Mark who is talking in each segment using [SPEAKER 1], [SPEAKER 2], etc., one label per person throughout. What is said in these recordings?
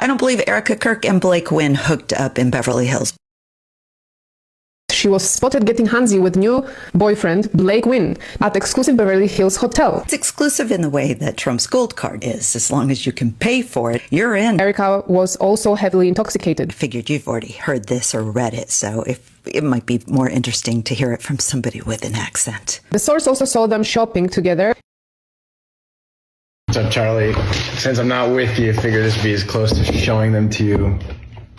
[SPEAKER 1] I don't believe Erika Kirk and Blake Wynn hooked up in Beverly Hills.
[SPEAKER 2] She was spotted getting handsy with new boyfriend Blake Wynn at exclusive Beverly Hills hotel.
[SPEAKER 1] It's exclusive in the way that Trump's gold card is. As long as you can pay for it, you're in.
[SPEAKER 2] Erika was also heavily intoxicated.
[SPEAKER 1] I figured you've already heard this or read it, so it might be more interesting to hear it from somebody with an accent.
[SPEAKER 2] The source also saw them shopping together.
[SPEAKER 3] What's up, Charlie? Since I'm not with you, I figure this would be as close to showing them to you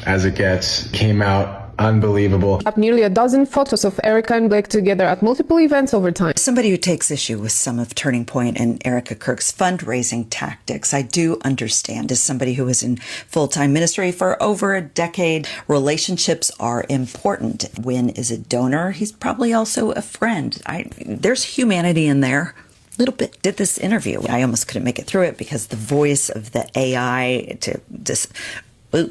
[SPEAKER 3] as it gets. Came out unbelievable.
[SPEAKER 2] Up nearly a dozen photos of Erika and Blake together at multiple events over time.
[SPEAKER 1] Somebody who takes issue with some of Turning Point and Erika Kirk's fundraising tactics, I do understand. As somebody who was in full-time ministry for over a decade, relationships are important. Wynn is a donor. He's probably also a friend. There's humanity in there. Little bit. Did this interview. I almost couldn't make it through it because the voice of the AI to just... Ooh.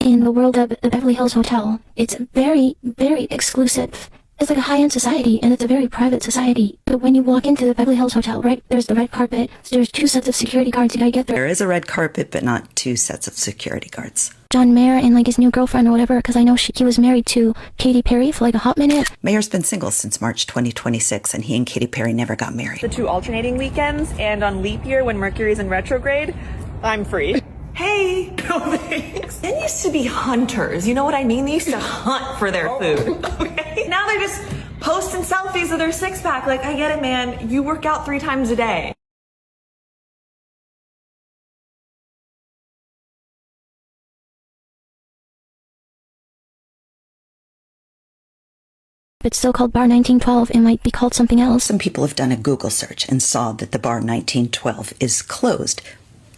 [SPEAKER 4] In the world of the Beverly Hills Hotel, it's very, very exclusive. It's like a high-end society, and it's a very private society. But when you walk into the Beverly Hills Hotel, right, there's the red carpet. So there's 2 sets of security guards. You gotta get there.
[SPEAKER 1] There is a red carpet, but not 2 sets of security guards.
[SPEAKER 4] John Mayer and like his new girlfriend or whatever, because I know he was married to Katy Perry for like a hot minute.
[SPEAKER 1] Mayer's been single since March 2026, and he and Katy Perry never got married.
[SPEAKER 5] The 2 alternating weekends, and on leap year when Mercury's in retrograde, I'm free.
[SPEAKER 6] Hey, no thanks. Men used to be hunters, you know what I mean? They used to hunt for their food, okay? Now they're just posting selfies of their 6-pack. Like, I get it, man. You work out 3 times a day.
[SPEAKER 4] If it's still called Bar 1912, it might be called something else.
[SPEAKER 1] Some people have done a Google search and saw that the Bar 1912 is closed.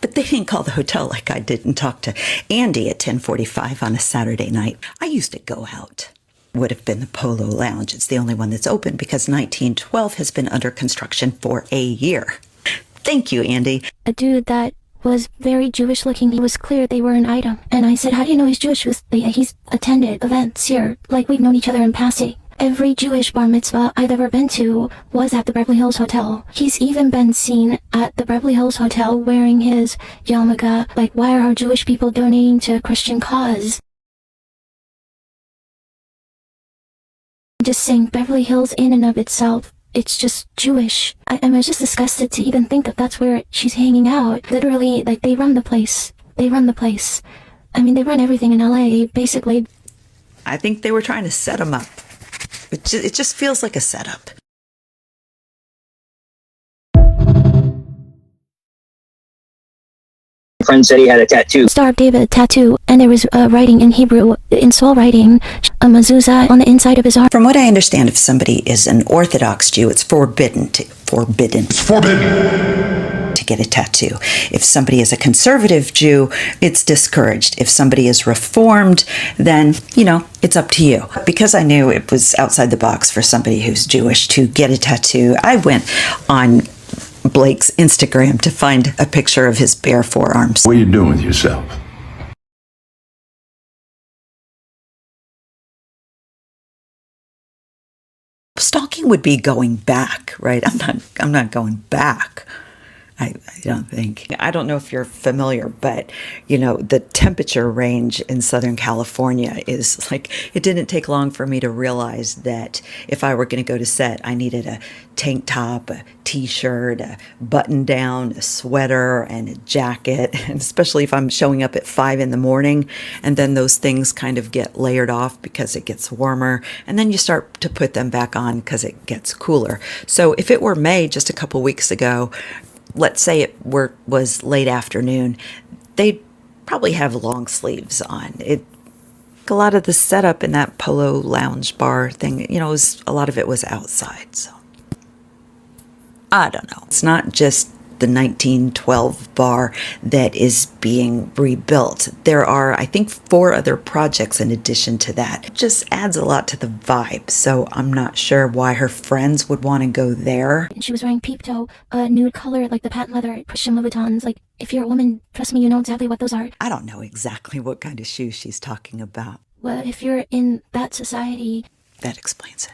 [SPEAKER 1] But they didn't call the hotel like I did and talk to Andy at 10:45 on a Saturday night. I used to go out. Would have been the Polo Lounge. It's the only one that's open because 1912 has been under construction for a year. Thank you, Andy.
[SPEAKER 4] A dude that was very Jewish looking. It was clear they were an item. And I said, how do you know he's Jewish? He's attended events here. Like, we've known each other in passing. Every Jewish bar mitzvah I've ever been to was at the Beverly Hills Hotel. He's even been seen at the Beverly Hills Hotel wearing his yarmulke. Like, why are our Jewish people donating to a Christian cause? Just saying Beverly Hills in and of itself, it's just Jewish. I was just disgusted to even think that that's where she's hanging out. Literally, like, they run the place. They run the place. I mean, they run everything in LA, basically.
[SPEAKER 1] I think they were trying to set him up. It just feels like a setup.
[SPEAKER 7] My friend said he had a tattoo.
[SPEAKER 4] Star of David tattoo, and there was writing in Hebrew, in Saul writing, a mezuzah on the inside of his arm.
[SPEAKER 1] From what I understand, if somebody is an Orthodox Jew, it's forbidden to get a tattoo. If somebody is a conservative Jew, it's discouraged. If somebody is Reformed, then, it's up to you. Because I knew it was outside the box for somebody who's Jewish to get a tattoo, I went on Blake's Instagram to find a picture of his bare forearms.
[SPEAKER 8] What are you doing with yourself?
[SPEAKER 1] Stalking would be going back, right? I'm not going back. I don't think. I don't know if you're familiar, but, the temperature range in Southern California is like, it didn't take long for me to realize that if I were going to go to set, I needed a tank top, a t-shirt, a button down, a sweater, and a jacket. And especially if I'm showing up at 5 a.m, and then those things kind of get layered off because it gets warmer. And then you start to put them back on because it gets cooler. So if it were May just a couple weeks ago, let's say it was late afternoon, they'd probably have long sleeves on. A lot of the setup in that Polo Lounge bar thing, a lot of it was outside. So I don't know. It's not just the 1912 bar that is being rebuilt. There are, I think, 4 other projects in addition to that. It just adds a lot to the vibe, so I'm not sure why her friends would want to go there.
[SPEAKER 4] And she was wearing peep toe, nude color, like the patent leather Christian Louboutins. Like, if you're a woman, trust me, you know exactly what those are.
[SPEAKER 1] I don't know exactly what kind of shoes she's talking about.
[SPEAKER 4] Well, if you're in that society...
[SPEAKER 1] That explains it.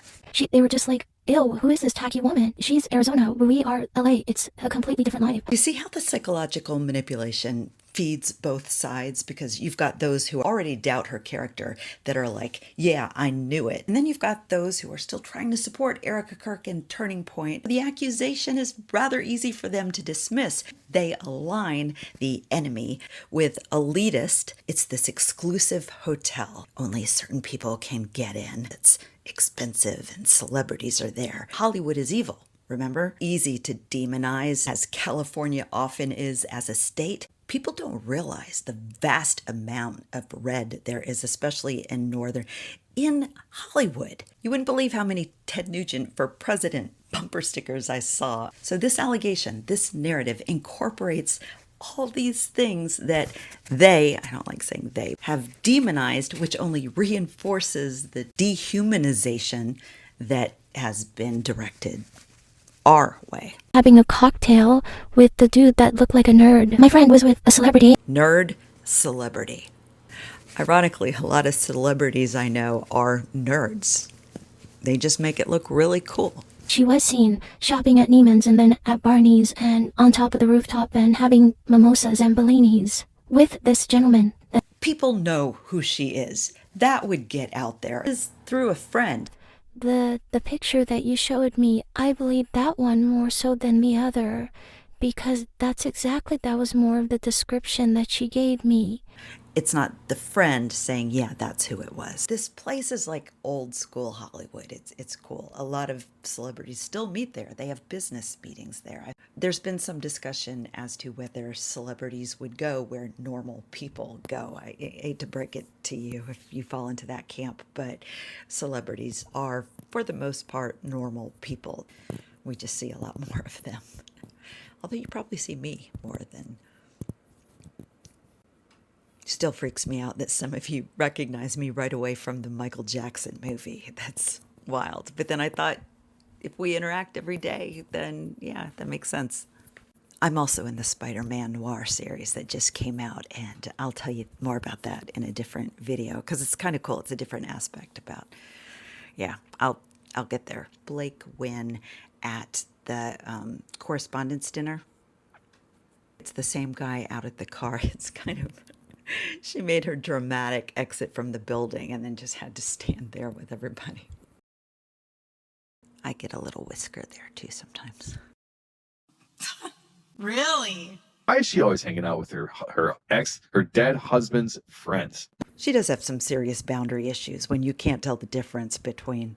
[SPEAKER 4] They were just like, ew, who is this tacky woman? She's Arizona. We are LA. It's a completely different life.
[SPEAKER 1] You see how the psychological manipulation feeds both sides, because you've got those who already doubt her character that are like, yeah, I knew it. And then you've got those who are still trying to support Erika Kirk in Turning Point. The accusation is rather easy for them to dismiss. They align the enemy with elitist. It's this exclusive hotel. Only certain people can get in. It's expensive and celebrities are there. Hollywood is evil. Remember? Easy to demonize, as California often is as a state. People don't realize the vast amount of red there is, especially in Hollywood. You wouldn't believe how many Ted Nugent for president bumper stickers I saw. So this allegation, this narrative incorporates all these things that I don't like saying they, have demonized, which only reinforces the dehumanization that has been directed our way.
[SPEAKER 4] Having a cocktail with the dude that looked like a nerd. My friend was with a celebrity.
[SPEAKER 1] Nerd celebrity. Ironically, a lot of celebrities I know are nerds. They just make it look really cool.
[SPEAKER 4] She was seen shopping at Neiman's and then at Barney's and on top of the rooftop and having mimosas and Bellinis with this gentleman.
[SPEAKER 1] People know who she is. That would get out there is through a friend.
[SPEAKER 4] The picture that you showed me, I believe that one more so than the other, because that was more of the description that she gave me.
[SPEAKER 1] It's not the friend saying, yeah, that's who it was. This place is like old school Hollywood. It's cool. A lot of celebrities still meet there. They have business meetings there. There's been some discussion as to whether celebrities would go where normal people go. I hate to break it to you if you fall into that camp, but celebrities are, for the most part, normal people. We just see a lot more of them. Although you probably see me more than... Still freaks me out that some of you recognize me right away from the Michael Jackson movie. That's wild. But then I thought, if we interact every day, then yeah, that makes sense. I'm also in the Spider-Man Noir series that just came out, and I'll tell you more about that in a different video, because it's kind of cool. It's a different aspect about, yeah, I'll get there. Blake Wynn at the correspondence dinner. It's the same guy out at the car. It's kind of... She made her dramatic exit from the building and then just had to stand there with everybody. I get a little whisker there too sometimes.
[SPEAKER 6] Really?
[SPEAKER 7] Why is she always hanging out with her dead husband's friends?
[SPEAKER 1] She does have some serious boundary issues when you can't tell the difference between...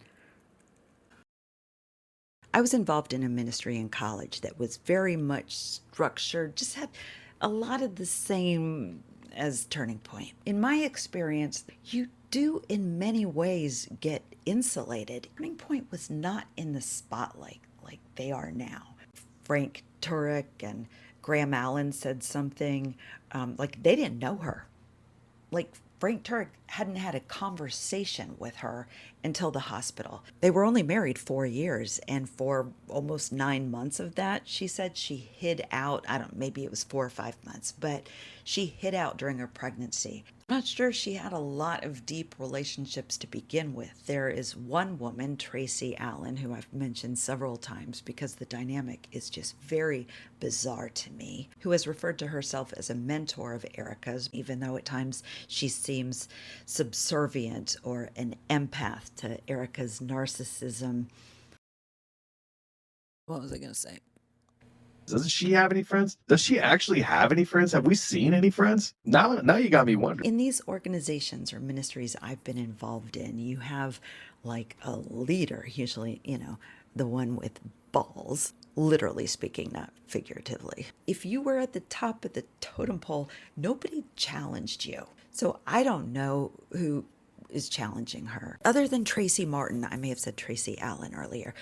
[SPEAKER 1] I was involved in a ministry in college that was very much structured, just had a lot of the same as Turning Point. In my experience, you do in many ways get insulated. Turning Point was not in the spotlight like they are now. Frank Turek and Graham Allen said something like they didn't know her. Like Frank Turek hadn't had a conversation with her until the hospital. They were only married 4 years, and for almost 9 months of that, she said she hid out. Maybe it was 4 or 5 months, but she hid out during her pregnancy. I'm not sure she had a lot of deep relationships to begin with. There is one woman, Tracy Allen, who I've mentioned several times because the dynamic is just very bizarre to me, who has referred to herself as a mentor of Erika's, even though at times she seems subservient or an empath to Erika's narcissism. What was I going to say?
[SPEAKER 7] Doesn't she have any friends? Does she actually have any friends? Have we seen any friends? Now you got me wondering.
[SPEAKER 1] In these organizations or ministries I've been involved in, you have like a leader, usually, the one with balls, literally speaking, not figuratively. If you were at the top of the totem pole, nobody challenged you. So I don't know who is challenging her. Other than Tracy Martin, I may have said Tracy Allen earlier,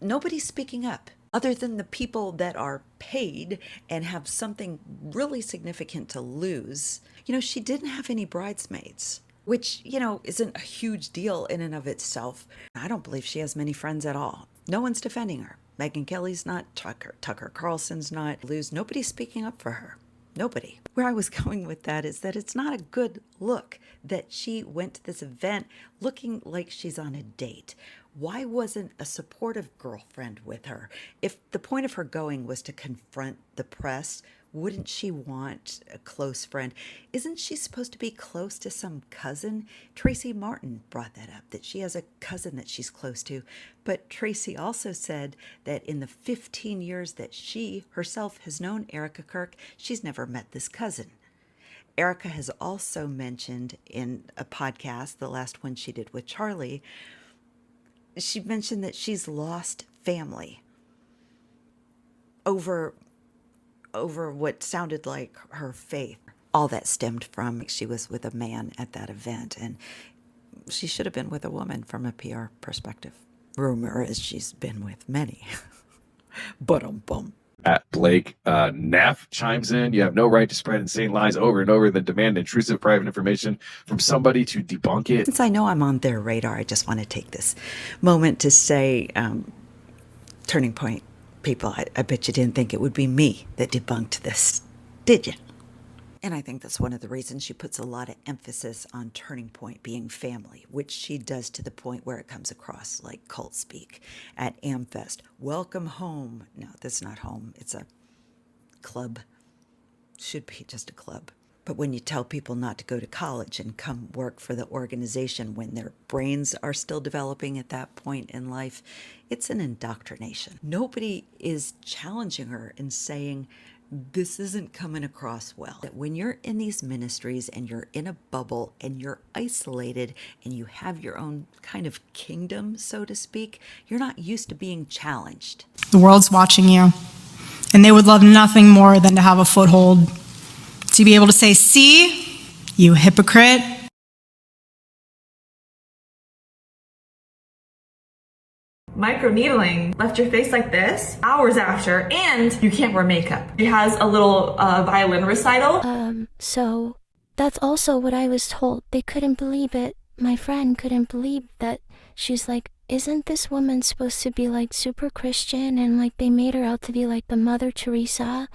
[SPEAKER 1] nobody's speaking up. Other than the people that are paid and have something really significant to lose. She didn't have any bridesmaids, which, isn't a huge deal in and of itself. I don't believe she has many friends at all. No one's defending her. Megyn Kelly's not, Tucker Carlson's not, nobody's speaking up for her. Nobody. Where I was going with that is that it's not a good look that she went to this event looking like she's on a date. Why wasn't a supportive girlfriend with her? If the point of her going was to confront the press, Wouldn't she want a close friend? Isn't she supposed to be close to some cousin? Tracy Martin brought that up, that she has a cousin that she's close to. But Tracy also said that in the 15 years that she herself has known Erika Kirk, she's never met this cousin. Erika has also mentioned in a podcast, the last one she did with Charlie, she mentioned that she's lost family over what sounded like her faith. All that stemmed from she was with a man at that event, and she should have been with a woman from a PR perspective. Rumor is she's been with many. Bum.
[SPEAKER 7] At Blake, Neff chimes in. You have no right to spread insane lies over and over, then demand intrusive private information from somebody to debunk it.
[SPEAKER 1] Since I know I'm on their radar, I just want to take this moment to say, Turning Point people, I bet you didn't think it would be me that debunked this, did you? And I think that's one of the reasons she puts a lot of emphasis on Turning Point being family, which she does to the point where it comes across like cult speak at AmFest. Welcome home. No, that's not home. It's a club. Should be just a club. But when you tell people not to go to college and come work for the organization when their brains are still developing at that point in life, it's an indoctrination. Nobody is challenging her and saying, this isn't coming across well. That when you're in these ministries and you're in a bubble and you're isolated and you have your own kind of kingdom, so to speak, you're not used to being challenged.
[SPEAKER 8] The world's watching you, and they would love nothing more than to have a foothold, to be able to say, see, you hypocrite.
[SPEAKER 6] Microneedling left your face like this hours after, and you can't wear makeup. She has a little violin recital.
[SPEAKER 4] So that's also what I was told. They couldn't believe it. My friend couldn't believe that. She's like, isn't this woman supposed to be like super Christian, and like they made her out to be like the Mother Teresa?